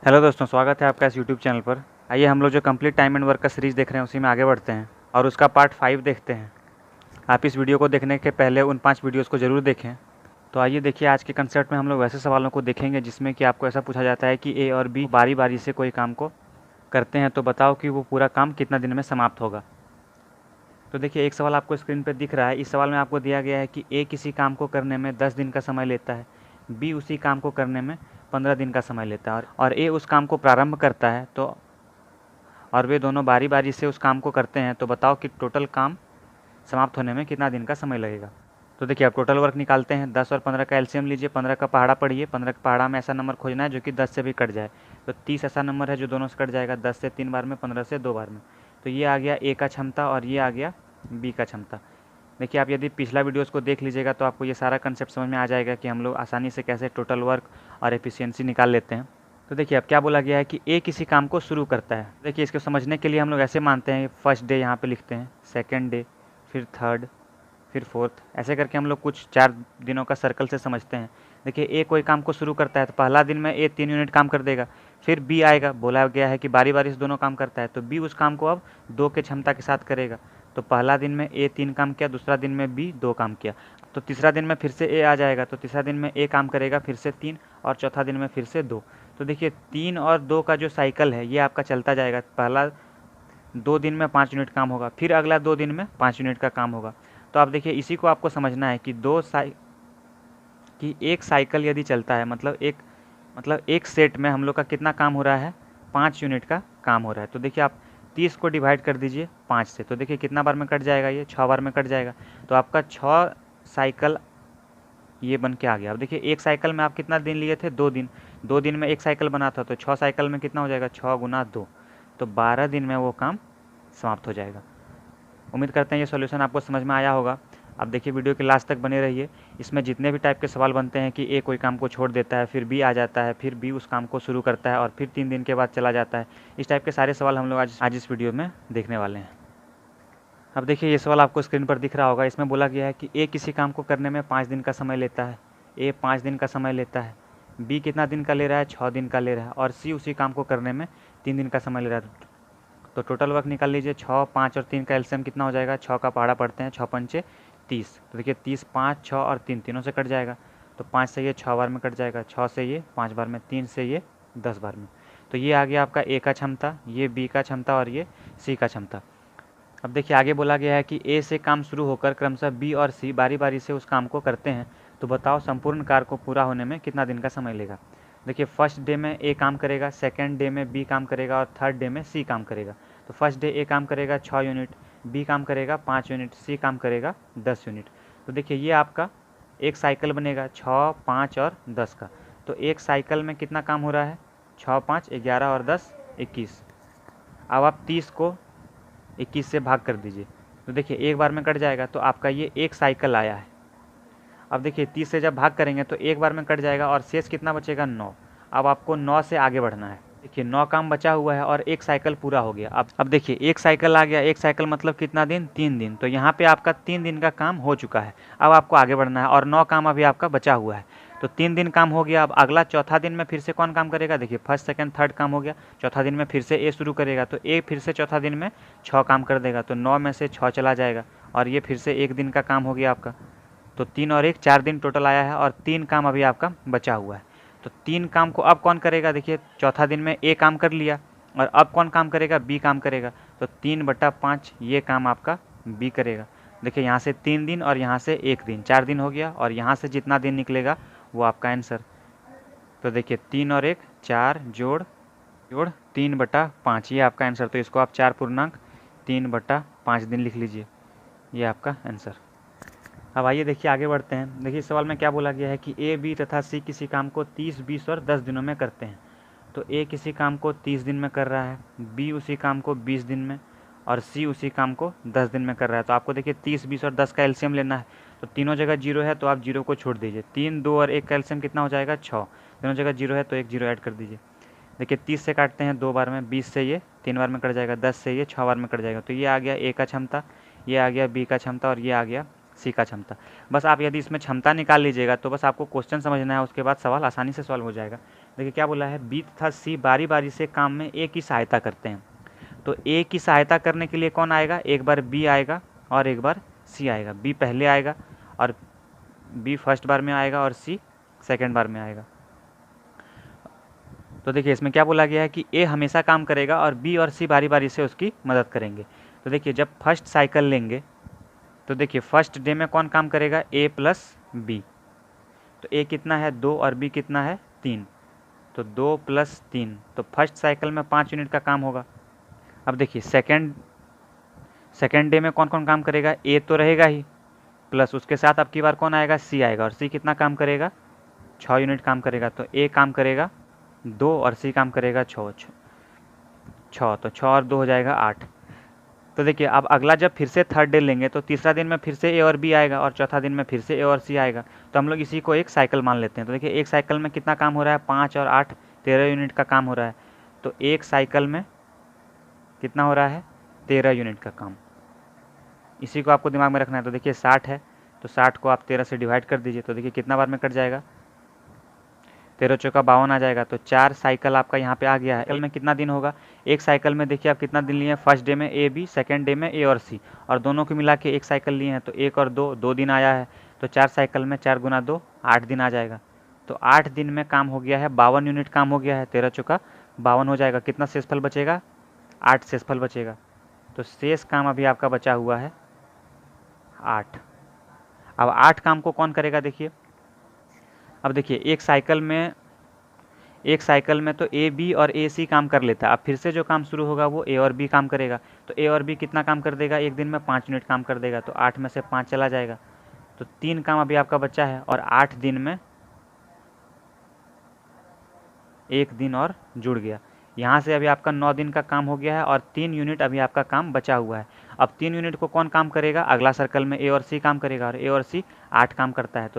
Hello दोस्तों, स्वागत है आपका इस यूट्यूब चैनल पर। आइए हम लोग जो कंप्लीट टाइम एंड वर्क का सीरीज़ देख रहे हैं उसी में आगे बढ़ते हैं और उसका पार्ट 5 देखते हैं। आप इस वीडियो को देखने के पहले उन 5 वीडियोस को ज़रूर देखें। तो आइए देखिए, आज के कंसेप्ट में हम लोग वैसे सवालों को देखेंगे जिसमें कि आपको ऐसा पूछा जाता है कि ए और बी बारी बारी से कोई काम को करते हैं, तो बताओ कि वो पूरा काम कितना दिन में समाप्त होगा। तो देखिए, एक सवाल आपको स्क्रीन पर दिख रहा है। इस सवाल में आपको दिया गया है कि ए किसी काम को करने में 10 दिन का समय लेता है, बी उसी काम को करने में 15 दिन का समय लेता है और ए उस काम को प्रारंभ करता है और वे दोनों बारी बारी से उस काम को करते हैं, तो बताओ कि टोटल काम समाप्त होने में कितना दिन का समय लगेगा। तो देखिए, अब टोटल वर्क निकालते हैं। 10 और 15 का एलसीएम लीजिए। 15 का पहाड़ा पढ़िए। 15 का पहाड़ा में ऐसा नंबर खोजना है जो कि 10 से भी कट जाए। तो 30 ऐसा नंबर है जो दोनों से कट जाएगा, 10 से 3 बार में, 15 से 2 बार में। तो ये आ गया ए का क्षमता और ये आ गया बी का क्षमता। देखिए, आप यदि पिछला वीडियोस को देख लीजिएगा तो आपको ये सारा कंसेप्ट समझ में आ जाएगा कि हम लोग आसानी से कैसे टोटल वर्क और एफिशिएंसी निकाल लेते हैं। तो देखिए, अब क्या बोला गया है कि ए किसी काम को शुरू करता है। देखिए, इसको समझने के लिए हम लोग ऐसे मानते हैं, फर्स्ट डे यहाँ पे लिखते हैं, सेकंड डे, फिर थर्ड, फिर फोर्थ, ऐसे करके हम लोग कुछ 4 दिनों का सर्कल से समझते हैं। देखिए, ए कोई काम को शुरू करता है तो पहला दिन में ए 3 यूनिट काम कर देगा। फिर बी आएगा, बोला गया है कि बारी बारी से दोनों काम करता है, तो बी उस काम को अब 2 के क्षमता के साथ करेगा। तो पहला दिन में ए 3 काम किया, दूसरा दिन में बी 2 काम किया। तो तीसरा दिन में फिर से ए आ जाएगा, तो तीसरा दिन में ए काम करेगा फिर से 3 और चौथा दिन में फिर से 2। तो देखिए, 3 और 2 का जो साइकिल है ये आपका चलता जाएगा। पहला 2 दिन में 5 यूनिट काम होगा, फिर अगला 2 दिन में 5 यूनिट का काम होगा। तो आप देखिए, इसी को आपको समझना है कि एक साइकिल यदि चलता है, मतलब एक सेट में हम लोग का कितना काम हो रहा है, 5 यूनिट का काम हो रहा है। तो देखिए, आप 30 को डिवाइड कर दीजिए 5 से, तो देखिए कितना बार में कट जाएगा, ये 6 बार में कट जाएगा। तो आपका 6 साइकिल ये बन के आ गया। अब देखिए, एक साइकिल में आप कितना दिन लिए थे, 2 दिन। 2 दिन में एक साइकिल बना था, तो 6 साइकिल में कितना हो जाएगा, 6 गुना 2, तो 12 दिन में वो काम समाप्त हो जाएगा। उम्मीद करते हैं ये सॉल्यूशन आपको समझ में आया होगा। अब देखिए, वीडियो के लास्ट तक बने रहिए। इसमें जितने भी टाइप के सवाल बनते हैं कि ए कोई काम को छोड़ देता है, फिर बी आ जाता है, फिर बी उस काम को शुरू करता है और फिर 3 दिन के बाद चला जाता है, इस टाइप के सारे सवाल हम लोग आज इस वीडियो में देखने वाले हैं। अब देखिए, ये सवाल आपको स्क्रीन पर दिख रहा होगा। इसमें बोला गया है कि ए किसी काम को करने में 5 दिन का समय लेता है। ए 5 दिन का समय लेता है। बी कितना दिन का ले रहा है, 6 दिन का ले रहा है और सी उसी काम को करने में 3 दिन का समय ले रहा है। तो टोटल वर्क निकाल लीजिए। 6, 5 और 3 का एलसीएम कितना हो जाएगा, 6 का पहाड़ा पढ़ते हैं, 6 पंचे 30। तो देखिए, 30, 5, 6 और 3 तीनों से कट जाएगा। तो 5 से ये 6 बार में कट जाएगा, 6 से ये 5 बार में, 3 से ये 10 बार में। तो ये आ गया आपका ए का क्षमता, ये बी का क्षमता और ये सी का क्षमता। अब देखिए, आगे बोला गया है कि ए से काम शुरू होकर क्रमशः बी और सी बारी बारी से उस काम को करते हैं, तो बताओ संपूर्ण कार्य को पूरा होने में कितना दिन का समय लेगा। देखिए, फर्स्ट डे में ए काम करेगा, सेकेंड डे में बी काम करेगा और थर्ड डे में सी काम करेगा। तो फर्स्ट डे ए काम करेगा 6 यूनिट, बी काम करेगा 5 यूनिट, सी काम करेगा 10 यूनिट। तो देखिए, ये आपका एक साइकिल बनेगा 6, 5 और 10 का। तो एक साइकिल में कितना काम हो रहा है, 6, 5, 11 और 10, 21। अब आप 30 को 21 से भाग कर दीजिए, तो देखिए एक बार में कट जाएगा, तो आपका ये एक साइकिल आया है। अब देखिए, 30 से जब भाग करेंगे तो एक बार में कट जाएगा और शेष कितना बचेगा, 9। अब आपको 9 से आगे बढ़ना है। देखिए, 9 काम बचा हुआ है और एक साइकिल पूरा हो गया। अब देखिए, एक साइकिल आ गया। एक साइकिल मतलब कितना दिन, 3 दिन। तो यहाँ पे आपका 3 दिन का काम हो चुका है। अब आपको आगे बढ़ना है और 9 काम अभी आपका बचा हुआ है। तो 3 दिन काम हो गया। अब अगला चौथा दिन में फिर से कौन काम करेगा, देखिए फर्स्ट सेकंड थर्ड काम हो गया। चौथा दिन में फिर से ए शुरू करेगा, तो ए फिर से चौथा दिन में 6 काम कर देगा, तो 9 में से 6 चला जाएगा और ये फिर से एक दिन का काम हो गया आपका। तो 3 और 1 4 दिन टोटल आया है और 3 काम अभी आपका बचा हुआ है। तो 3 काम को अब कौन करेगा, देखिए चौथा दिन में ए काम कर लिया और अब कौन काम करेगा, बी काम करेगा। तो 3/5 ये काम आपका बी करेगा। देखिए, यहाँ से 3 दिन और यहाँ से 1 दिन, 4 दिन हो गया और यहाँ से जितना दिन निकलेगा वो आपका आंसर। तो देखिए, 3 और 1 4 जोड़ 3/5 ये आपका आंसर। तो इसको आप 4.3/5 दिन लिख लीजिए, ये आपका आंसर। अब आइए देखिए, आगे बढ़ते हैं। देखिए, इस सवाल में क्या बोला गया है कि ए, बी तथा सी किसी काम को 30, 20 और 10 दिनों में करते हैं। तो ए किसी काम को 30 दिन में कर रहा है, बी उसी काम को 20 दिन में और सी उसी काम को 10 दिन में कर रहा है। तो आपको देखिए 30, 20 और 10 का एलसीएम लेना है। तो तीनों जगह जीरो है तो आप जीरो को छोड़ दीजिए। 3, 2 और 1 का एलसीएम कितना हो जाएगा, 6। तीनों जगह जीरो है तो एक जीरो ऐड कर दीजिए। देखिए, 30 से काटते हैं 2 बार में, 20 से ये 3 बार में कट जाएगा, 10 से ये 6 बार में कट जाएगा। तो ये आ गया ए का क्षमता, ये आ गया बी का क्षमता और ये आ गया सी का क्षमता। बस आप यदि इसमें क्षमता निकाल लीजिएगा तो बस आपको क्वेश्चन समझना है, उसके बाद सवाल आसानी से सॉल्व हो जाएगा। देखिए क्या बोला है, बी तथा सी बारी बारी से काम में ए की सहायता करते हैं। तो ए की सहायता करने के लिए कौन आएगा, एक बार बी आएगा और एक बार सी आएगा। बी पहले आएगा और बी फर्स्ट बार में आएगा और सी सेकेंड बार में आएगा। तो देखिए इसमें क्या बोला गया है कि ए हमेशा काम करेगा और बी और सी बारी बारी से उसकी मदद करेंगे। तो देखिए जब फर्स्ट साइकिल लेंगे तो देखिए फर्स्ट डे में कौन काम करेगा, ए प्लस बी। तो ए कितना है 2 और बी कितना है 3, तो 2 + 3, तो फर्स्ट साइकिल में 5 यूनिट का काम होगा। अब देखिए सेकेंड डे में कौन कौन काम करेगा, ए तो रहेगा ही, प्लस उसके साथ अब की बार कौन आएगा, सी आएगा, और सी कितना काम करेगा, 6 यूनिट काम करेगा। तो ए काम करेगा 2 और सी काम करेगा 6, तो 6 और 2 हो जाएगा 8। तो देखिए अब अगला जब फिर से थर्ड डे लेंगे तो तीसरा दिन में फिर से ए और बी आएगा और चौथा दिन में फिर से ए और सी आएगा। तो हम लोग इसी को एक साइकिल मान लेते हैं। तो देखिए एक साइकिल में कितना काम हो रहा है, 5 और 8 13 यूनिट का काम हो रहा है। तो एक साइकिल में कितना हो रहा है, 13 यूनिट का काम। इसी को आपको दिमाग में रखना है। तो देखिए 60 है, तो 60 को आप 13 से डिवाइड कर दीजिए। तो देखिए कितना बार में कट जाएगा, 13 चौका 52 आ जाएगा। तो 4 साइकिल आपका यहाँ पे आ गया है। साइकिल में कितना दिन होगा, एक साइकिल में देखिए आप कितना दिन लिए हैं, फर्स्ट डे में ए बी, सेकेंड डे में ए और सी, और दोनों को मिला के एक साइकिल लिए हैं। तो 1 और 2 दिन आया है। तो 4 साइकिल में 4 × 2 8 दिन आ जाएगा। तो 8 दिन में काम हो गया है, 52 यूनिट काम हो गया है। 13 चौका 52 हो जाएगा। कितना शेषफल बचेगा, 8 शेषफल बचेगा। तो शेष काम अभी आपका बचा हुआ है 8। अब 8 काम को कौन करेगा, देखिए अब देखिए एक साइकिल में तो ए बी और ए सी काम कर लेता है। अब फिर से जो काम शुरू होगा वो ए और बी काम करेगा। तो ए और बी कितना काम कर देगा, एक दिन में 5 यूनिट काम कर देगा। तो 8 में से 5 चला जाएगा। तो 3 काम अभी आपका बच्चा है, और 8 दिन में 1 दिन और जुड़ गया। यहाँ से अभी आपका 9 दिन का काम हो गया है और 3 यूनिट अभी आपका काम बचा हुआ है। अब 3 यूनिट को कौन काम करेगा, अगला सर्कल में ए और सी काम करेगा, और ए और सी 8 काम करता है।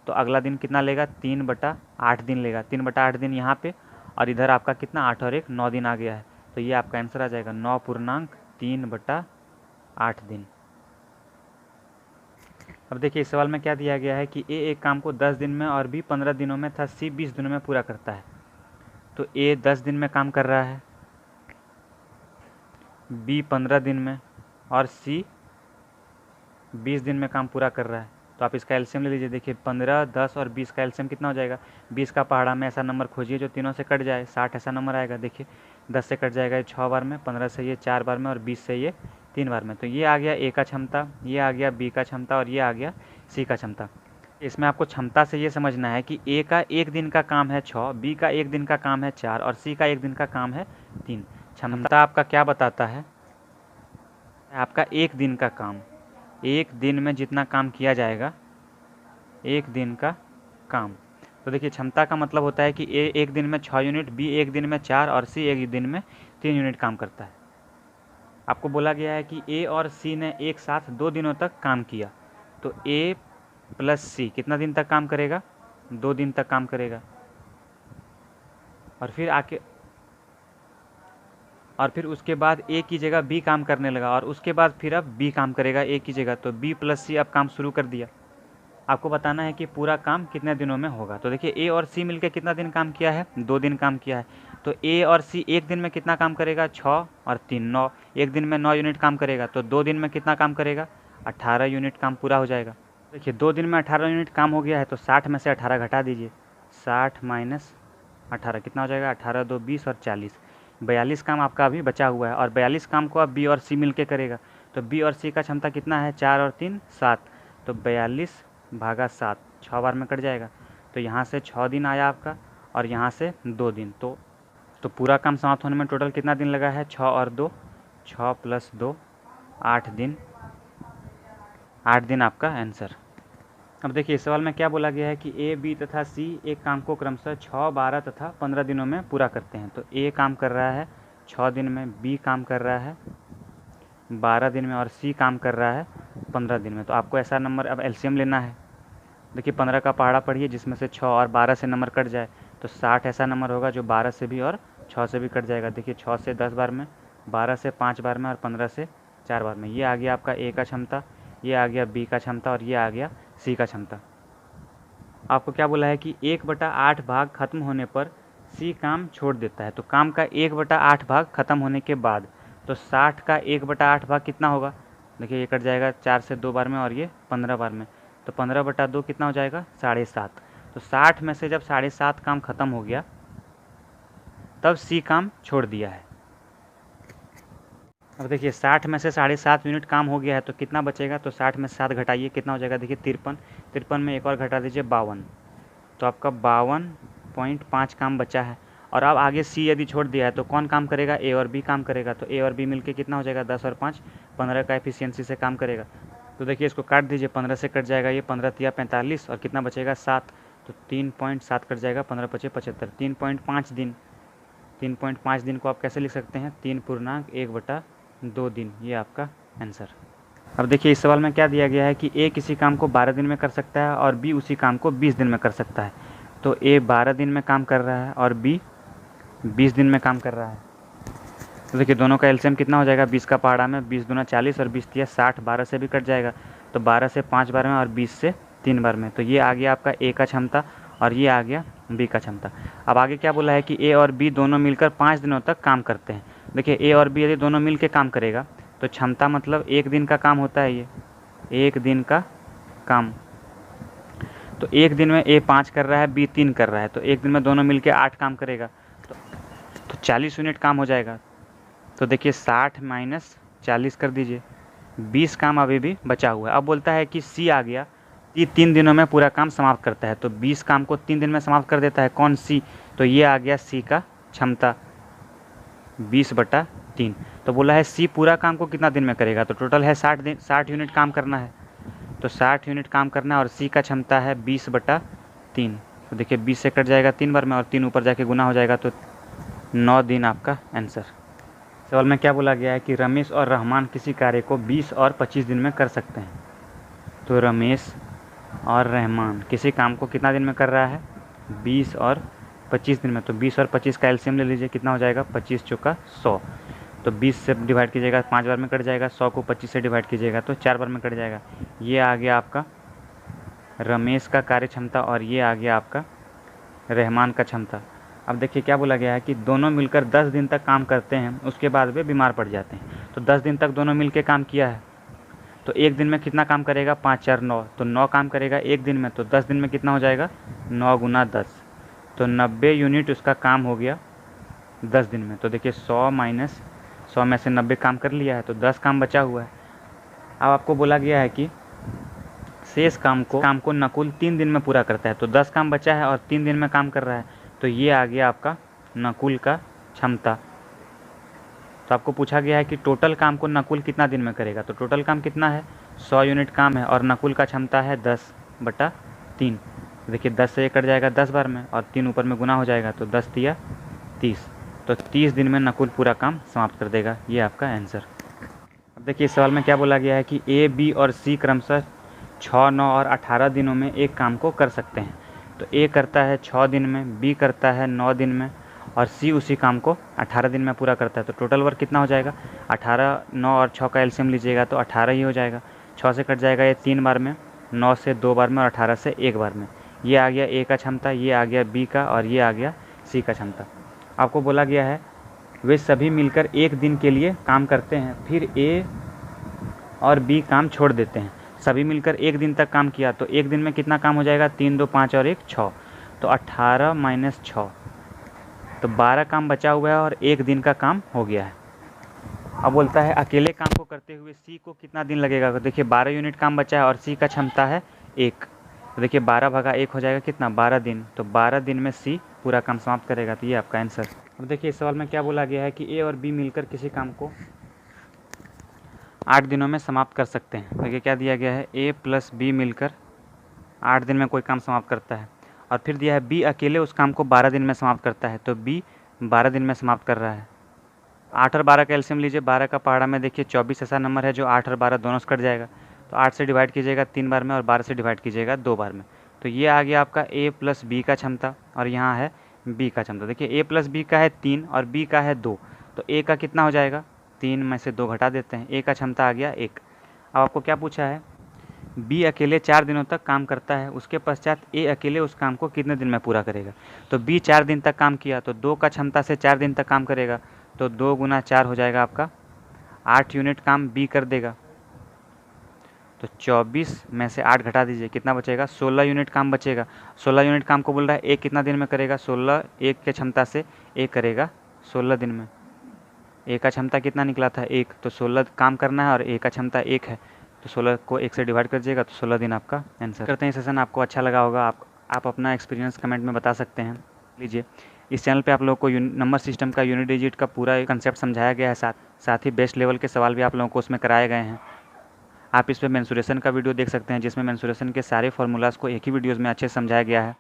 तो अगला दिन कितना लेगा, 3/8 दिन लेगा। 3/8 दिन यहाँ पे, और इधर आपका कितना 8 और 1 9 दिन आ गया है। तो ये आपका आंसर आ जाएगा 9.3/8 दिन। अब देखिए इस सवाल में क्या दिया गया है कि ए एक काम को 10 दिन में और बी 15 दिनों में तथा सी 20 दिनों में पूरा करता है। तो ए 10 दिन में काम कर रहा है, बी 15 दिन में, और सी 20 दिन में काम पूरा कर रहा है। तो आप इसका एलसीएम ले लीजिए। देखिए 15, 10 और 20 का एलसीएम कितना हो जाएगा, 20 का पहाड़ा में ऐसा नंबर खोजिए जो तीनों से कट जाए, 60 ऐसा नंबर आएगा। देखिए 10 से कट जाएगा ये 6 बार में, 15 से ये 4 बार में, और 20 से ये 3 बार में। तो ये आ गया ए का क्षमता, ये आ गया बी का क्षमता, और ये आ गया सी का क्षमता। इसमें आपको क्षमता से ये समझना है कि ए का एक दिन का काम है 6, बी का एक दिन का काम है 4, और सी का एक दिन का काम है 3। क्षमता आपका क्या बताता है, आपका एक दिन का काम, एक दिन में जितना काम किया जाएगा, एक दिन का काम। तो देखिए क्षमता का मतलब होता है कि ए एक दिन में 6 यूनिट, बी एक दिन में 4, और सी एक दिन में 3 यूनिट काम करता है। आपको बोला गया है कि ए और सी ने एक साथ 2 दिनों तक काम किया। तो ए प्लस सी कितना दिन तक काम करेगा, 2 दिन तक काम करेगा। और फिर उसके बाद ए की जगह बी काम करने लगा, और उसके बाद फिर अब बी काम करेगा ए की जगह। तो बी प्लस सी अब काम शुरू कर दिया। आपको बताना है कि पूरा काम कितने दिनों में होगा। तो देखिए ए और सी मिलकर कितना दिन काम किया है, 2 दिन काम किया है। तो ए और सी एक दिन में कितना काम करेगा, 6 और 3 9, एक दिन में 9 यूनिट काम करेगा। तो 2 दिन में कितना काम करेगा, 18 यूनिट काम पूरा हो जाएगा। देखिए 2 दिन में 18 यूनिट काम हो गया है। तो 60 में से 18 घटा दीजिए, 60 - 18 कितना हो जाएगा, 18 2 20 और 40, 42 काम आपका अभी बचा हुआ है। और 42 काम को अब बी और सी मिल के करेगा। तो बी और सी का क्षमता कितना है, 4 और 3 7, तो 42/7, 6 बार में कट जाएगा। तो यहाँ से 6 दिन आया आपका, और यहाँ से 2 दिन। तो पूरा काम समाप्त होने में टोटल कितना दिन लगा है, 6 और 2, 6 + 2 8 दिन, 8 दिन आपका आंसर। अब देखिए इस सवाल में क्या बोला गया है कि ए बी तथा सी एक काम को क्रमशः 6 12 तथा 15 दिनों में पूरा करते हैं। तो ए काम कर रहा है 6 दिन में, बी काम कर रहा है 12 दिन में, और सी काम कर रहा है 15 दिन में। तो आपको ऐसा नंबर अब एलसीएम लेना है। देखिए 15 का पहाड़ा पढ़िए जिसमें से 6 और 12 से नंबर कट जाए। तो 60 ऐसा नंबर होगा जो 12 से भी और 6 से भी कट जाएगा। देखिए 6 से 10 बार में, 12 से 5 बार में, और 15 से 4 बार में। ये आ गया आपका ए का क्षमता, ये आ गया बी का क्षमता और ये आ गया सी का क्षमता। आपको क्या बोला है कि 1/8 भाग खत्म होने पर सी काम छोड़ देता है। तो काम का 1/8 भाग खत्म होने के बाद तो 60 का 1/8 भाग कितना होगा? देखिए ये कट जाएगा 4 से 2 बार में और ये 15 बार में, तो 15/2 कितना हो जाएगा? 7.5। तो 60 में से जब 7.5 काम खत्म हो गया तब सी काम छोड़ दिया है। अब देखिए 60 में से 7.5 यूनिट काम हो गया है तो कितना बचेगा? तो 60 में से 7 घटाइए, कितना हो जाएगा? देखिए 53। 53 में एक और घटा दीजिए 52, तो आपका 52.5 काम बचा है। और अब आगे सी यदि छोड़ दिया है तो कौन काम करेगा? ए और बी काम करेगा। तो ए और बी मिलके कितना हो जाएगा? 10 और 5 15 का एफिशिएंसी से काम करेगा। तो देखिए इसको काट दीजिए, 15 से कट जाएगा ये 15 तिया 45 और कितना बचेगा? 7। तो 3.7 कट जाएगा, 15 पचे 75, 3.5 दिन। 3.5 दिन को आप कैसे लिख सकते हैं? 3.1/2 दिन, ये आपका आंसर। अब देखिए इस सवाल में क्या दिया गया है कि ए किसी काम को 12 दिन में कर सकता है और बी उसी काम को 20 दिन में कर सकता है। तो ए 12 दिन में काम कर रहा है और बी 20 दिन में काम कर रहा है। तो देखिए दोनों का एलसीएम कितना हो जाएगा? 20 का पहाड़ा में 20 दूना 40 और 20 तिया 60, 12 से भी कट जाएगा, तो 12 से 5 बार में और 20 से 3 बार में। तो ये आ गया आपका ए का क्षमता और ये आ गया बी का क्षमता। अब आगे क्या बोला है कि ए और बी दोनों मिलकर 5 दिनों तक काम करते हैं। देखिए ए और बी यदि दोनों मिल के काम करेगा तो क्षमता मतलब 1 दिन का काम होता है, ये 1 दिन का काम। तो 1 दिन में ए 5 कर रहा है, बी 3 कर रहा है, तो 1 दिन में दोनों मिलके 8 काम करेगा, तो 40 यूनिट काम हो जाएगा। तो देखिए 60 माइनस 40 कर दीजिए, 20 काम अभी भी बचा हुआ है। अब बोलता है कि सी आ गया, ये 3 दिनों में पूरा काम समाप्त करता है। तो 20 काम को 3 दिन में समाप्त कर देता है, कौन? सी। तो ये आ गया सी का क्षमता 20/3। तो बोला है सी पूरा काम को कितना दिन में करेगा? तो टोटल है 60 यूनिट काम करना है, तो 60 यूनिट काम करना है और सी का क्षमता है 20/3। तो देखिए 20 से कट जाएगा 3 बार में और 3 ऊपर जाके गुना हो जाएगा, तो 9 दिन आपका आंसर। सवाल में क्या बोला गया है कि रमेश और रहमान किसी कार्य को 20 और 25 दिन में कर सकते हैं। तो रमेश और रहमान किसी काम को कितना दिन में कर रहा है? 20 और 25 दिन में। तो 20 और 25 का एलसीएम ले लीजिए, कितना हो जाएगा? 25 चौका 100। तो 20 से डिवाइड कीजिएगा 5 बार में कट जाएगा, 100 को 25 से डिवाइड कीजिएगा तो 4 बार में कट जाएगा। ये आ गया आपका रमेश का कार्य क्षमता और ये आ गया आपका रहमान का क्षमता। अब देखिए क्या बोला गया है कि दोनों मिलकर 10 दिन तक काम करते हैं, उसके बाद वे बीमार पड़ जाते हैं। तो 10 दिन तक दोनों मिलकर काम किया है, तो 1 दिन में कितना काम करेगा? 5 4 9, तो 9 काम करेगा 1 दिन में। तो 10 दिन में कितना हो जाएगा? 9 गुना 10, तो 90 यूनिट उसका काम हो गया 10 दिन में। तो देखिए 100 माइनस 100 में से 90 काम कर लिया है, तो 10 काम बचा हुआ है। अब आपको बोला गया है कि शेष काम को नकुल 3 दिन में पूरा करता है। तो 10 काम बचा है और 3 दिन में काम कर रहा है, तो ये आ गया आपका नकुल का क्षमता। तो आपको पूछा गया है कि टोटल काम को नकुल कितना दिन में करेगा। तो टोटल काम कितना है? 100 यूनिट काम है और नकुल का क्षमता है 10/3। देखिए 10 से ये कट जाएगा 10 बार में और 3 ऊपर में गुना हो जाएगा, तो 10 तिया 30। तो 30 दिन में नकुल पूरा काम समाप्त कर देगा, ये आपका आंसर। अब देखिए इस सवाल में क्या बोला गया है कि ए, बी और सी क्रमशः 6, 9 और 18 दिनों में एक काम को कर सकते हैं। तो ए करता है 6 दिन में, बी करता है 9 दिन में और सी उसी काम को 18 दिन में पूरा करता है। तो टोटल वर्क कितना हो जाएगा? 18, 9 और 6 का एलसीएम लीजिएगा तो 18 ही हो जाएगा। 6 से कट जाएगा ये 3 बार में, 9 से 2 बार में और 18 से 1 बार में। ये आ गया ए का क्षमता, ये आ गया बी का और ये आ गया सी का क्षमता। आपको बोला गया है वे सभी मिलकर 1 दिन के लिए काम करते हैं, फिर ए और बी काम छोड़ देते हैं। सभी मिलकर 1 दिन तक काम किया, तो 1 दिन में कितना काम हो जाएगा? 3 2 5 और 1 6, तो 18 माइनस 6, तो 12 काम बचा हुआ है और 1 दिन का काम हो गया है। अब बोलता है अकेले काम को करते हुए सी को कितना दिन लगेगा। तो देखिए 12 यूनिट काम बचा है और सी का क्षमता है 1, तो देखिए 12 भागा 1 हो जाएगा कितना? 12 दिन। तो 12 दिन में सी पूरा काम समाप्त करेगा, तो ये आपका आंसर। अब देखिए इस सवाल में क्या बोला गया है कि ए और बी मिलकर किसी काम को 8 दिनों में समाप्त कर सकते हैं। देखिए क्या दिया गया है, ए प्लस बी मिलकर 8 दिन में कोई काम समाप्त करता है, और फिर दिया है बी अकेले उस काम को 12 दिन में समाप्त करता है। तो बी 12 दिन में समाप्त कर रहा है। 8 और 12 का एलसीएम लीजिए, 12 का पहाड़ा में देखिए 24 ऐसा नंबर है जो 8 और 12 दोनों से कट जाएगा, तो 8 से डिवाइड कीजिएगा 3 बार में और 12 से डिवाइड कीजिएगा 2 बार में। तो ये आ गया आपका ए प्लस बी का क्षमता और यहाँ है बी का क्षमता। देखिए ए प्लस बी का है 3 और बी का है 2, तो ए का कितना हो जाएगा? 3 में से 2 घटा देते हैं, ए का क्षमता आ गया 1। अब आपको क्या पूछा है बी अकेले 4 दिनों तक काम करता है, उसके पश्चात ए अकेले उस काम को कितने दिन में पूरा करेगा। तो बी 4 दिन तक काम किया तो 2 का क्षमता से 4 दिन तक काम करेगा, तो 2 गुना 4 हो जाएगा आपका 8 यूनिट काम बी कर देगा। तो 24 में से 8 घटा दीजिए, कितना बचेगा, 16 यूनिट काम बचेगा। 16 यूनिट काम को बोल रहा है एक कितना दिन में करेगा, 16 एक के क्षमता से एक करेगा 16 दिन में। एक का क्षमता कितना निकला था, एक, तो 16 काम करना है और एक का क्षमता एक है, तो 16 को एक से डिवाइड कर दीजिएगा तो 16 दिन आपका आंसर। करते हैं सेशन आपको अच्छा लगा होगा, आप अपना एक्सपीरियंस कमेंट में बता सकते हैं। लीजिए, इस चैनल पे आप लोगों को नंबर सिस्टम का यूनिट डिजिट का पूरा कंसेप्ट समझाया गया है, साथ ही बेस्ट लेवल के सवाल भी आप लोगों को उसमें कराए गए हैं। आप इस पर मेंसुरेशन का वीडियो देख सकते हैं, जिसमें मेंसुरेशन के सारे फार्मूलाज को एक ही वीडियोज़ में अच्छे से समझाया गया है।